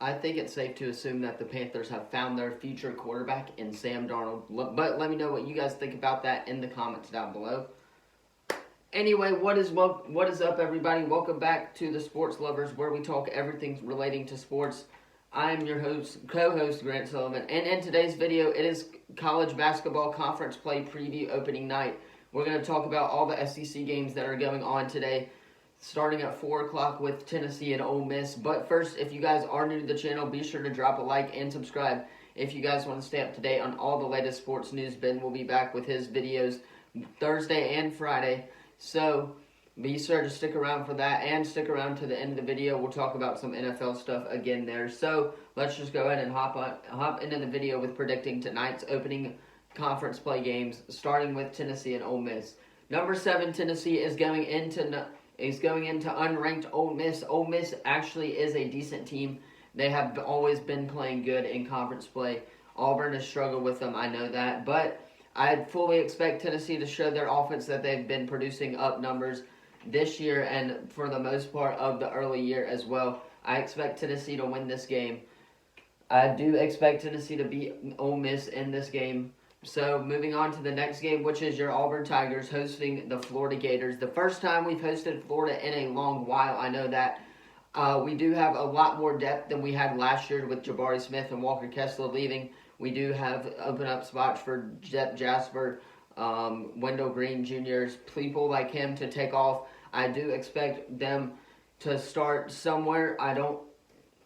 I think it's safe to assume that the Panthers have found their future quarterback in Sam Darnold. But let me know what you guys think about that in the comments down below. Anyway, what is up, everybody? Welcome back to the Sports Lovers, where we talk everything relating to sports. I am your co-host Grant Sullivan, and in today's video, it is college basketball conference play preview opening night. We're going to talk about all the SEC games that are going on today, starting at 4 o'clock with Tennessee and Ole Miss. But first, if you guys are new to the channel, be sure to drop a like and subscribe if you guys want to stay up to date on all the latest sports news. Ben will be back with his videos Thursday and Friday. So be sure to stick around for that and stick around to the end of the video. We'll talk about some NFL stuff again there. So let's just go ahead and hop into the video with predicting tonight's opening conference play games, starting with Tennessee and Ole Miss. Number 7 Tennessee is going into unranked Ole Miss. Ole Miss actually is a decent team. They have always been playing good in conference play. Auburn has struggled with them, I know that, but I fully expect Tennessee to show their offense that they've been producing up numbers this year and for the most part of the early year as well. I expect Tennessee to win this game. I do expect Tennessee to beat Ole Miss in this game. So moving on to the next game, which is your Auburn Tigers hosting the Florida Gators. The first time we've hosted Florida in a long while, I know that. We do have a lot more depth than we had last year with Jabari Smith and Walker Kessler leaving. We do have open up spots for Jet Jasper, Wendell Green Jr.'s, people like him to take off. I do expect them to start somewhere. I don't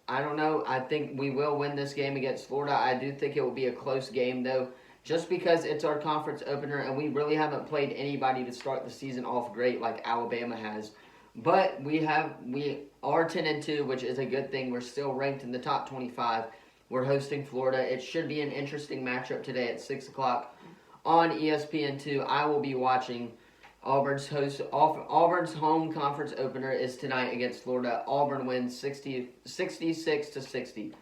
know. I think we will win this game against Florida. I do think it will be a close game, though, just because it's our conference opener and we really haven't played anybody to start the season off great like Alabama has. But we are 10-2, which is a good thing. We're still ranked in the top 25. We're hosting Florida. It should be an interesting matchup today at 6 o'clock on ESPN2. I will be watching. Auburn's home conference opener is tonight against Florida. Auburn wins 66-60.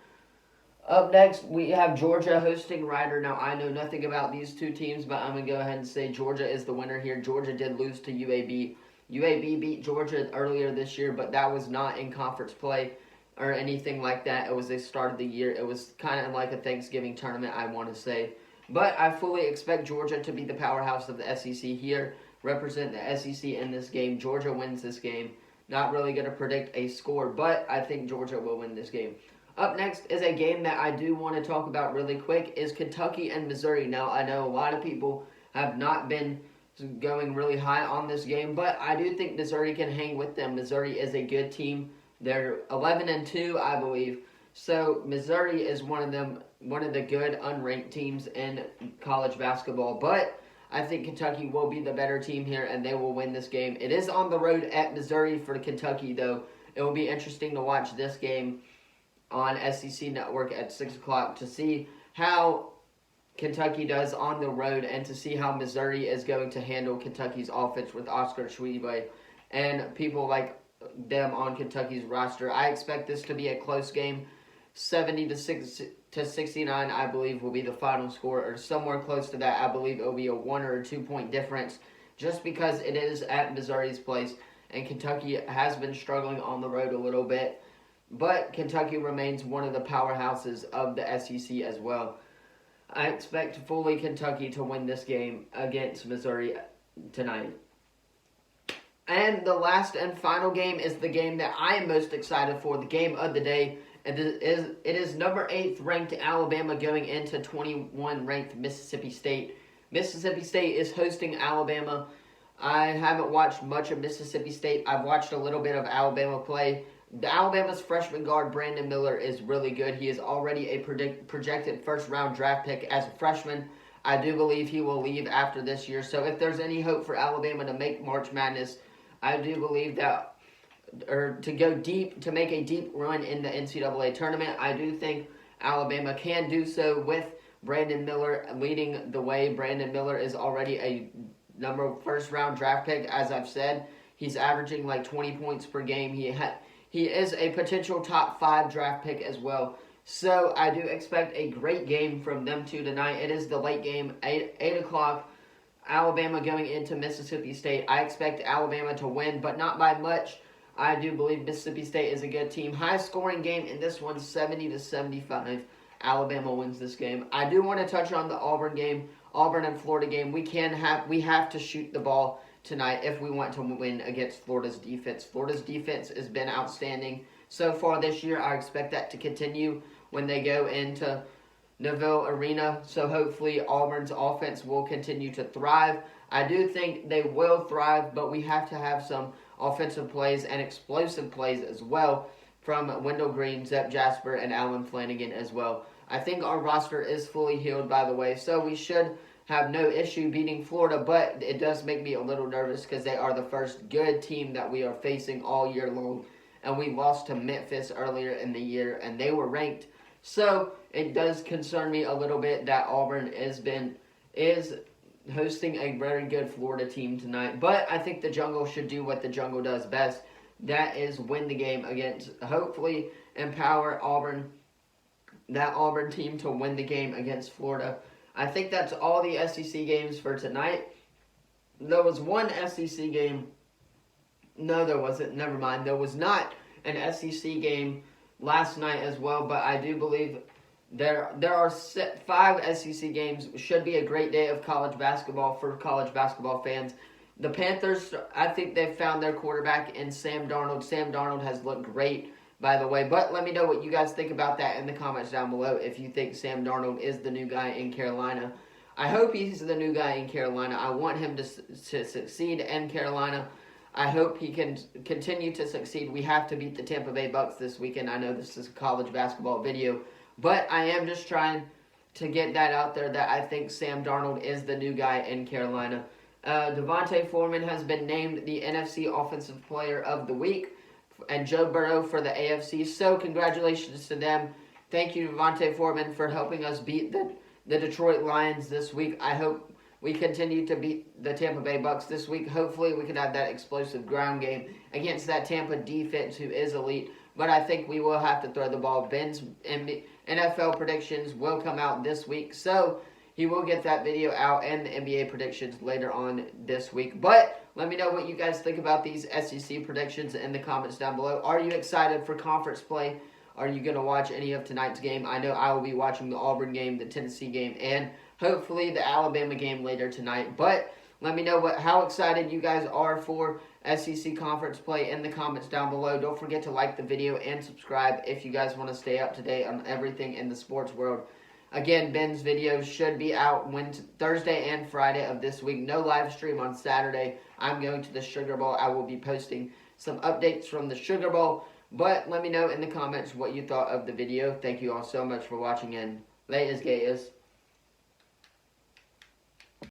Up next, we have Georgia hosting Rider. Now, I know nothing about these two teams, but I'm going to go ahead and say Georgia is the winner here. Georgia did lose to UAB. UAB beat Georgia earlier this year, but that was not in conference play or anything like that. It was the start of the year. It was kind of like a Thanksgiving tournament, I want to say. But I fully expect Georgia to be the powerhouse of the SEC here, represent the SEC in this game. Georgia wins this game. Not really going to predict a score, but I think Georgia will win this game. Up next is a game that I do want to talk about really quick, is Kentucky and Missouri. Now, I know a lot of people have not been going really high on this game, but I do think Missouri can hang with them. Missouri is a good team. They're 11-2, I believe. So Missouri is one of the good unranked teams in college basketball. But I think Kentucky will be the better team here, and they will win this game. It is on the road at Missouri for Kentucky, though. It will be interesting to watch this game on SEC Network at 6 o'clock to see how Kentucky does on the road and to see how Missouri is going to handle Kentucky's offense with Oscar Tshiebwe and people like them on Kentucky's roster. I expect this to be a close game. 70-69, I believe, will be the final score, or somewhere close to that. I believe it will be a 1 or a 2 point difference, just because it is at Missouri's place, and Kentucky has been struggling on the road a little bit. But Kentucky remains one of the powerhouses of the SEC as well. I expect fully Kentucky to win this game against Missouri tonight. And the last and final game is the game that I am most excited for, the game of the day. It is number 8 ranked Alabama going into 21 ranked Mississippi State. Mississippi State is hosting Alabama. I haven't watched much of Mississippi State. I've watched a little bit of Alabama play. Alabama's freshman guard, Brandon Miller, is really good. He is already a projected first-round draft pick as a freshman. I do believe he will leave after this year. So if there's any hope for Alabama to make March Madness, I do believe that, or to go deep, to make a deep run in the NCAA tournament, I do think Alabama can do so with Brandon Miller leading the way. Brandon Miller is already a first-round draft pick, as I've said. He's averaging like 20 points per game. He is a potential top 5 draft pick as well. So I do expect a great game from them two tonight. It is the late game, 8 o'clock. Alabama going into Mississippi State. I expect Alabama to win, but not by much. I do believe Mississippi State is a good team. High scoring game in this one, 70-75. Alabama wins this game. I do want to touch on the Auburn game, Auburn and Florida game. We have to shoot the ball tonight if we want to win against Florida's defense. Florida's defense has been outstanding so far this year. I expect that to continue when they go into Neville Arena. So hopefully Auburn's offense will continue to thrive. I do think they will thrive, but we have to have some offensive plays and explosive plays as well from Wendell Green, Zep Jasper, and Allen Flanagan as well. I think our roster is fully healed, by the way, so we should have no issue beating Florida, but it does make me a little nervous because they are the first good team that we are facing all year long, and we lost to Memphis earlier in the year, and they were ranked. So it does concern me a little bit that Auburn is hosting a very good Florida team tonight. But I think the Jungle should do what the Jungle does best. That is win the game against, hopefully empower that Auburn team to win the game against Florida. I think that's all the SEC games for tonight. There was one SEC game. No, there wasn't. Never mind. There was not an SEC game last night as well, but I do believe there are 5 SEC games. Should be a great day of college basketball for college basketball fans. The Panthers, I think they've found their quarterback in Sam Darnold. Sam Darnold has looked great, by the way. But let me know what you guys think about that in the comments down below if you think Sam Darnold is the new guy in Carolina. I hope he's the new guy in Carolina. I want him to succeed in Carolina. I hope he can continue to succeed. We have to beat the Tampa Bay Bucks this weekend. I know this is a college basketball video, but I am just trying to get that out there that I think Sam Darnold is the new guy in Carolina. Devontae Foreman has been named the NFC Offensive Player of the Week, and Joe Burrow for the AFC. So congratulations to them. Thank you, Devontae Foreman, for helping us beat the Detroit Lions this week. I hope we continue to beat the Tampa Bay Bucks this week. Hopefully we can have that explosive ground game against that Tampa defense who is elite. But I think we will have to throw the ball. Ben's NFL predictions will come out this week. So he will get that video out and the NBA predictions later on this week. But let me know what you guys think about these SEC predictions in the comments down below. Are you excited for conference play? Are you going to watch any of tonight's game? I know I will be watching the Auburn game, the Tennessee game, and hopefully the Alabama game later tonight. But let me know how excited you guys are for SEC conference play in the comments down below. Don't forget to like the video and subscribe if you guys want to stay up to date on everything in the sports world. Again, Ben's videos should be out Thursday and Friday of this week. No live stream on Saturday. I'm going to the Sugar Bowl. I will be posting some updates from the Sugar Bowl. But let me know in the comments what you thought of the video. Thank you all so much for watching, and latest, Gators.